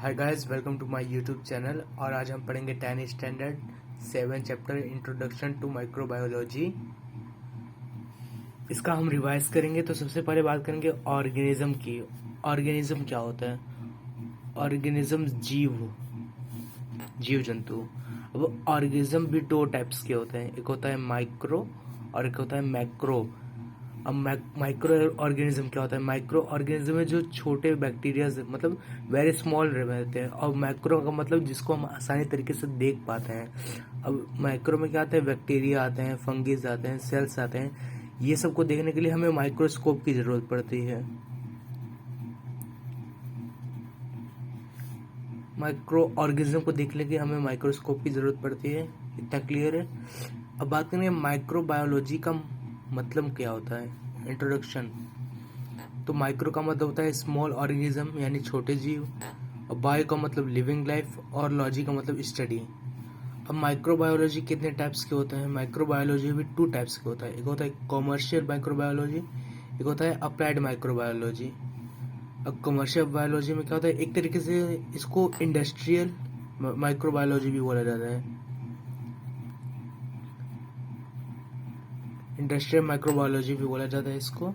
Hi guys, welcome to my YouTube channel. और आज हम पढ़ेंगे 10 standard 7 chapter introduction to microbiology. इसका हम रिवाइज करेंगे। तो सबसे पहले बात करेंगे ऑर्गेनिज्म की। ऑर्गेनिज्म क्या होता है? ऑर्गेनिज्म जीव जंतु। अब ऑर्गेनिज्म भी दो टाइप्स के होते हैं, एक होता है माइक्रो और एक होता है मैक्रो। अब माइक्रो ऑर्गेनिज्म क्या होता है? माइक्रो ऑर्गेनिज्म में जो छोटे बैक्टीरिया मतलब वेरी स्मॉल रहते हैं, और मैक्रो का मतलब जिसको हम आसानी तरीके से देख पाते हैं। अब माइक्रो में क्या आता है? बैक्टीरिया आते हैं, फंगिस आते हैं, सेल्स आते हैं। ये सबको देखने के लिए हमें माइक्रोस्कोप की जरूरत पड़ती है। माइक्रो ऑर्गेनिज्म को देखने के लिए हमें माइक्रोस्कोप की जरूरत पड़ती है। इतना क्लियर है? अब बात करेंगे माइक्रोबायोलॉजी का मतलब क्या होता है। इंट्रोडक्शन। तो माइक्रो का मतलब होता है स्मॉल ऑर्गेनिज्म यानी छोटे जीव, और बायो का मतलब लिविंग लाइफ, और लॉजी का मतलब स्टडी। अब माइक्रोबायोलॉजी कितने टाइप्स के होते हैं? माइक्रोबायोलॉजी भी टू टाइप्स के होता है। एक होता है कॉमर्शियल माइक्रोबायोलॉजी, एक होता है अप्लाइड माइक्रोबायोलॉजी। अब कॉमर्शियल बायोलॉजी में क्या होता है? एक तरीके से इसको इंडस्ट्रियल माइक्रोबायोलॉजी भी बोला जाता है। इंडस्ट्रियल माइक्रोबायोलॉजी भी बोला जाता है इसको,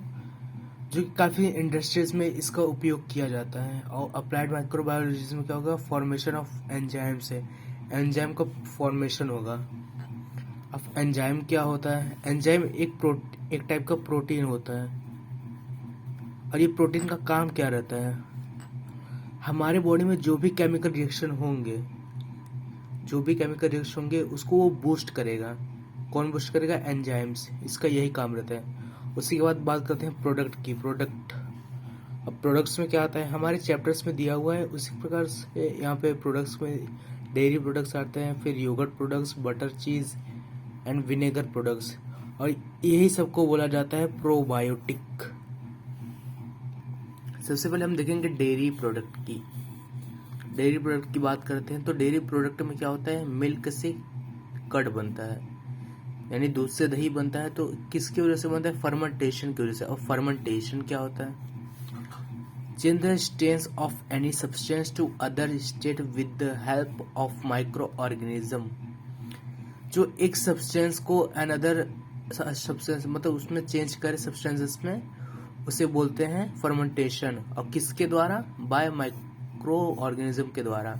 जो कि काफ़ी इंडस्ट्रीज में इसका उपयोग किया जाता है। और अप्लाइड माइक्रोबायोलॉजी में क्या होगा? फॉर्मेशन ऑफ एंजाइम से एंजाइम का फॉर्मेशन होगा। अब एंजाइम क्या होता है? एंजाइम एक टाइप का प्रोटीन होता है। और ये प्रोटीन का काम क्या रहता है? हमारे बॉडी में जो भी केमिकल रिएक्शन होंगे उसको वो बूस्ट करेगा। कौन बूस्ट करेगा? एंजाइम्स। इसका यही काम रहता है। उसी के बाद बात करते हैं प्रोडक्ट की। अब प्रोडक्ट्स में क्या आता है? हमारे चैप्टर्स में दिया हुआ है उसी प्रकार से यहाँ पे प्रोडक्ट्स में डेयरी प्रोडक्ट्स आते हैं, फिर योगर्ट प्रोडक्ट्स, बटर, चीज एंड विनेगर प्रोडक्ट्स, और यही सबको बोला जाता है प्रोबायोटिक। सबसे पहले हम देखेंगे डेयरी प्रोडक्ट की। डेयरी प्रोडक्ट की बात करते हैं तो डेयरी प्रोडक्ट में क्या होता है? मिल्क से कर्ड बनता है, यानी दूध से दही बनता है। तो किसकी वजह से बनता है? फर्मेंटेशन की वजह से। और फर्मेंटेशन क्या होता है? Change the states of any substance to other state with the help of microorganism। जो एक सब्सटेंस को अनदर सब्सटेंस मतलब उसमें चेंज करे सब्सटेंसेस में, उसे बोलते हैं फर्मेंटेशन। और किसके द्वारा? बाय माइक्रो ऑर्गेनिज्म के द्वारा,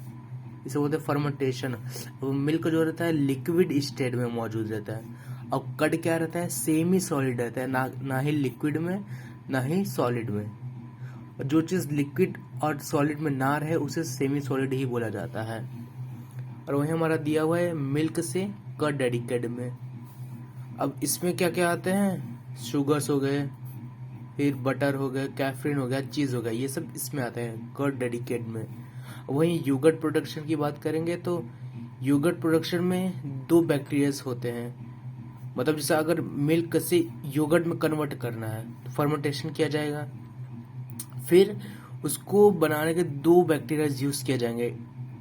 इसे बोलते हैं फर्मेंटेशन। मिल्क जो रहता है लिक्विड स्टेट में मौजूद रहता है, और कर्ड क्या रहता है? सेमी सॉलिड रहता है, ना ही लिक्विड में ना ही सॉलिड में। जो चीज लिक्विड और सॉलिड में ना रहे उसे सेमी सॉलिड ही बोला जाता है। और वही हमारा दिया हुआ है मिल्क से कर्ड डेडिकेट में। अब इसमें क्या क्या आते हैं? शुगर्स हो गए, फिर बटर हो गए, कैफरीन हो गया, चीज हो गया, ये सब इसमें आते हैं कर्ड डेडिकेट में। वहीं योगर्ट प्रोडक्शन की बात करेंगे तो योगर्ट प्रोडक्शन में दो बैक्टीरियाज होते हैं। मतलब जैसे अगर मिल्क से योगर्ट में कन्वर्ट करना है तो फर्मेंटेशन किया जाएगा, फिर उसको बनाने के दो बैक्टीरिया यूज किए जाएंगे।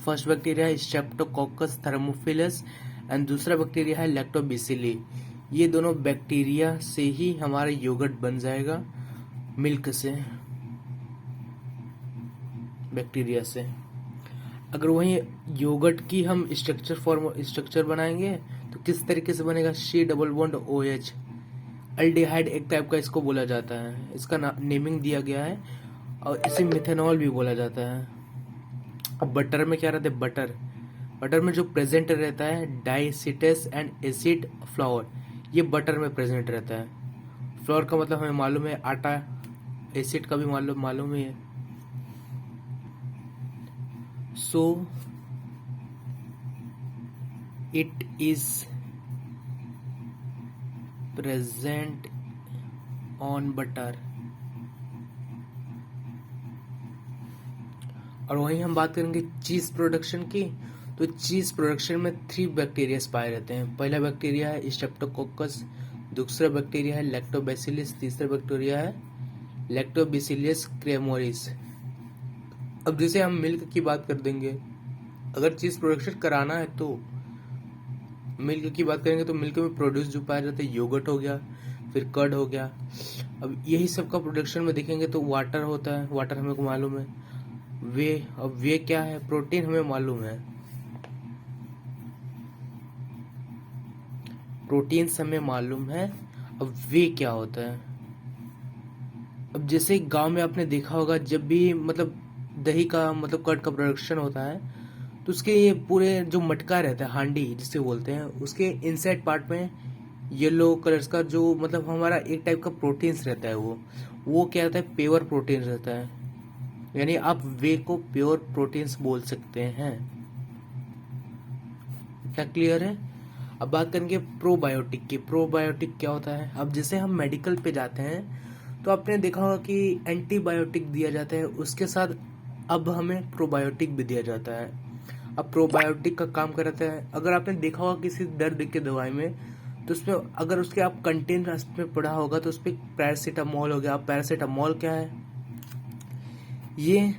फर्स्ट बैक्टीरिया है स्ट्रेप्टोकोकस थर्मोफिलस एंड दूसरा बैक्टीरिया है लैक्टोबैसिली। ये दोनों बैक्टीरिया से ही हमारा योगर्ट बन जाएगा, मिल्क से, बैक्टीरिया से। अगर वहीं योगर्ट की हम स्ट्रक्चर बनाएंगे तो किस तरीके से बनेगा? C double bond OH aldehyde एक टाइप का इसको बोला जाता है, इसका नेमिंग दिया गया है, और इसे मिथेनॉल भी बोला जाता है। अब बटर में क्या रहता है? बटर में जो प्रेजेंट रहता है डाइसिटस एंड एसिड फ्लावर, ये बटर में प्रेजेंट रहता है। फ्लावर का मतलब हमें मालूम है आटा, एसिड का भी मालूम ही है। So it is present on butter. और वहीं हम बात करेंगे चीज प्रोडक्शन की। तो चीज प्रोडक्शन में 3 बैक्टीरिया पाए रहते हैं। पहला बैक्टीरिया है स्ट्रेप्टोकोकस, दूसरा बैक्टीरिया है लैक्टोबैसिलस, तीसरा बैक्टीरिया है लैक्टोबैसिलस क्रेमोरिस। अब जैसे हम मिल्क की बात कर देंगे, अगर चीज प्रोडक्शन कराना है तो मिल्क की बात करेंगे तो मिल्क में प्रोड्यूस जो पाया जाता है योगर्ट हो गया, फिर कर्ड हो गया। अब यही सब का प्रोडक्शन में देखेंगे तो वाटर होता है, वाटर हमें को मालूम है। वे, अब वे क्या है? प्रोटीन हमें मालूम है, प्रोटीन्स हमें मालूम है। अब वे क्या होता है? अब जैसे गांव में आपने देखा होगा, जब भी मतलब दही का मतलब कर्ड का प्रोडक्शन होता है, तो उसके ये पूरे जो मटका रहता है, हांडी जिसे बोलते हैं, उसके इनसाइड पार्ट में येलो कलर्स का जो मतलब हमारा एक टाइप का प्रोटीन्स रहता है, वो क्या रहता है? प्योर प्रोटीन रहता है। यानी आप वे को प्योर प्रोटीन्स बोल सकते हैं। क्या क्लियर है? अब बात करेंगे प्रोबायोटिक की। प्रोबायोटिक क्या होता है? अब जैसे हम मेडिकल पे जाते हैं तो आपने देखा होगा कि एंटीबायोटिक दिया जाता है, उसके साथ अब हमें प्रोबायोटिक भी दिया जाता है। अब प्रोबायोटिक का काम करता है, अगर आपने देखा होगा किसी दर्द की दवाई में, तो उसमें अगर उसके आप कंटेंट में पढ़ा होगा तो उस पर पैरासीटामोल हो गया। अब पैरासीटामोल क्या है? ये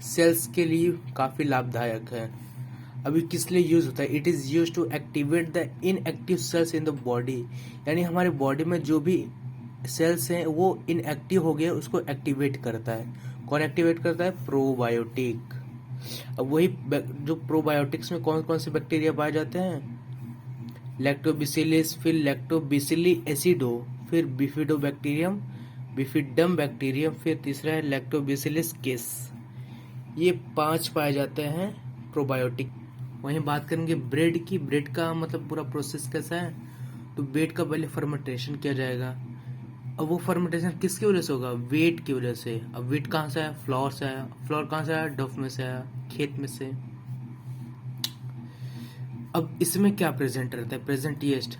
सेल्स के लिए काफ़ी लाभदायक है। अभी किस लिए यूज होता है? It is use to activate the inactive cells in the body. यानी हमारे बॉडी में जो भी सेल्स हैं वो इनएक्टिव हो गया, उसको एक्टिवेट करता है। कौन एक्टिवेट करता है? प्रोबायोटिक। अब वही जो प्रोबायोटिक्स में कौन कौन से बैक्टीरिया पाए जाते हैं? लैक्टोबिसिलिस, फिर लैक्टोबिसिली एसिडो, फिर बिफिडोबैक्टीरियम, बिफिडम बैक्टीरियम, फिर तीसरा है लैक्टोबिसिलिस केस। ये 5 पाए जाते हैं प्रोबायोटिक। वहीं बात करेंगे ब्रेड की। ब्रेड का मतलब पूरा प्रोसेस कैसा है? तो ब्रेड का पहले फर्मेंटेशन किया जाएगा। अब वो फर्मेंटेशन किसकी वजह से होगा? वेट की वजह से। अब वेट कहाँ से आया? फ्लावर से आया। फ्लावर कहाँ से आया? डफ में से आया, खेत में से। अब इसमें क्या प्रेजेंट रहता है? Present yeast.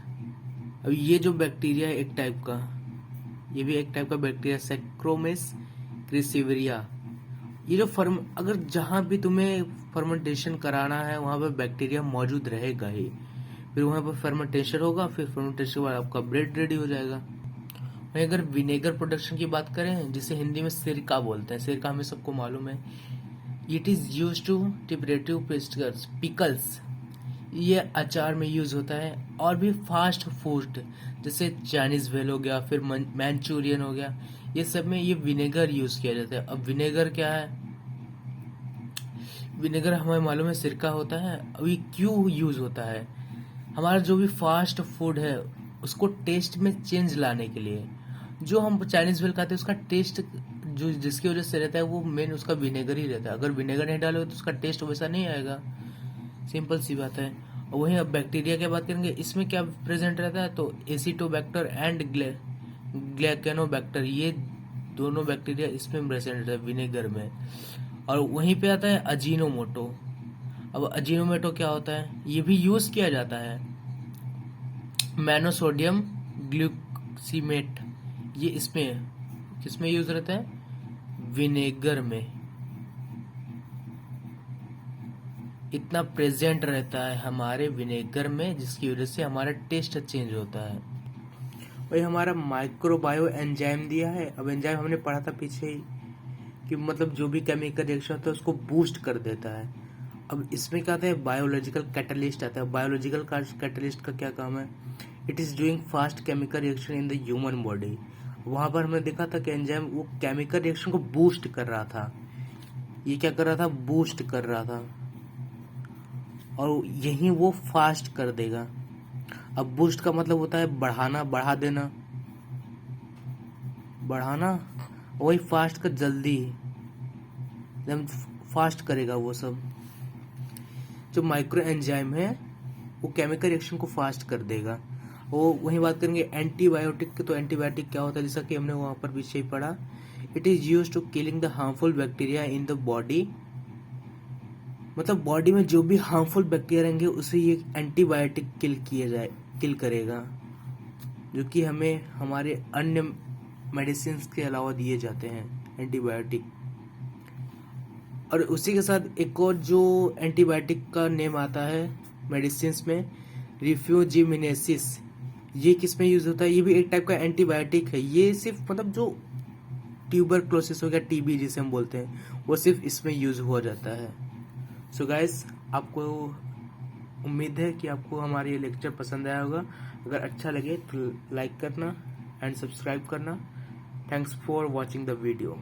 अब ये जो बैक्टीरिया है एक टाइप का, ये भी एक टाइप का बैक्टीरिया, सैक्रोमेस क्रिसिवरिया। ये जो अगर जहाँ भी तुम्हें फर्मेंटेशन कराना है वहाँ पर बैक्टीरिया मौजूद रहेगा ही। फिर वहाँ पर फर्मेंटेशन होगा, फिर फर्मेंटेशन के बाद आपका ब्रेड रेडी हो जाएगा। वहीं अगर विनेगर प्रोडक्शन की बात करें, जिसे हिंदी में सिरका बोलते हैं, सिरका हमें सबको मालूम है। इट इज़ यूज टू टिपरेटिव पिकल्स। ये अचार में यूज होता है। और भी फास्ट फूड जैसे चाइनीज भेल हो गया, फिर मैंचूरियन हो गया, ये सब में ये विनेगर यूज किया जाता है। अब विनेगर क्या है? विनेगर हमें मालूम है सिरका होता है। अब ये क्यों यूज होता है? हमारा जो भी फास्ट फूड है उसको टेस्ट में चेंज लाने के लिए। जो हम चाइनीज भेल खाते हैं उसका टेस्ट जो जिसकी वजह से रहता है वो मेन उसका विनेगर ही रहता है। अगर विनेगर नहीं डालोगे तो उसका टेस्ट वैसा नहीं आएगा। सिंपल सी बात है। और वहीं अब बैक्टीरिया की बात करेंगे, इसमें क्या प्रेजेंट रहता है? तो एसिटोबैक्टर एंड ग्लैकेनोबैक्टर, ये दोनों बैक्टीरिया इसमें प्रेजेंट रहता है विनेगर में। और वहीं पे आता है अजीनोमोटो। अब अजीनोमोटो क्या होता है? ये भी यूज किया जाता है। मोनोसोडियम ग्लूसीमेट, ये इसमें किसमें यूज रहता है? विनेगर में। इतना प्रेजेंट रहता है हमारे विनेगर में, जिसकी वजह से हमारा टेस्ट चेंज होता है। वही हमारा माइक्रोबायो एंजाइम दिया है। अब एंजाइम हमने पढ़ा था पीछे ही कि मतलब जो भी केमिकल रिएक्शन होता है उसको बूस्ट कर देता है। अब इसमें क्या आता है? बायोलॉजिकल कैटलिस्ट आता है। बायोलॉजिकल कैटलिस्ट का क्या काम है? It is doing fast chemical reaction in the human body. वहाँ पर हमने देखा था कि एंजाइम वो केमिकल रिएक्शन को बूस्ट कर रहा था। ये क्या कर रहा था? बूस्ट कर रहा था। और यही वो फास्ट कर देगा। अब बूस्ट का मतलब होता है बढ़ाना, बढ़ा देना, बढ़ाना। वही फास्ट का जल्दी, एकदम फास्ट करेगा वो सब। जो माइक्रो एंजाइम है वो केमिकल रिएक्शन को फास्ट कर देगा। वो वही बात करेंगे एंटीबायोटिक की। तो एंटीबायोटिक क्या होता है? जैसा कि हमने वहाँ पर पीछे ही पढ़ा, it is use to killing the harmful bacteria in the body. मतलब बॉडी में जो भी हार्मफुल बैक्टीरिया रहेंगे उसे ये एंटीबायोटिक किल करेगा, जो कि हमें हमारे अन्य मेडिसिन के अलावा दिए जाते हैं एंटीबायोटिक। और उसी के साथ एक और जो एंटीबायोटिक का नेम आता है मेडिसिन में, रिफ्यूजिमिनेसिस। ये किस में यूज होता है? ये भी एक टाइप का एंटीबायोटिक है। ये सिर्फ मतलब जो ट्यूबरक्लोसिस हो गया, टीबी जिसे हम बोलते हैं, वो सिर्फ इसमें यूज हुआ जाता है। सो गाइस, आपको उम्मीद है कि आपको हमारा ये लेक्चर पसंद आया होगा। अगर अच्छा लगे तो लाइक करना एंड सब्सक्राइब करना। Thanks for watching the video.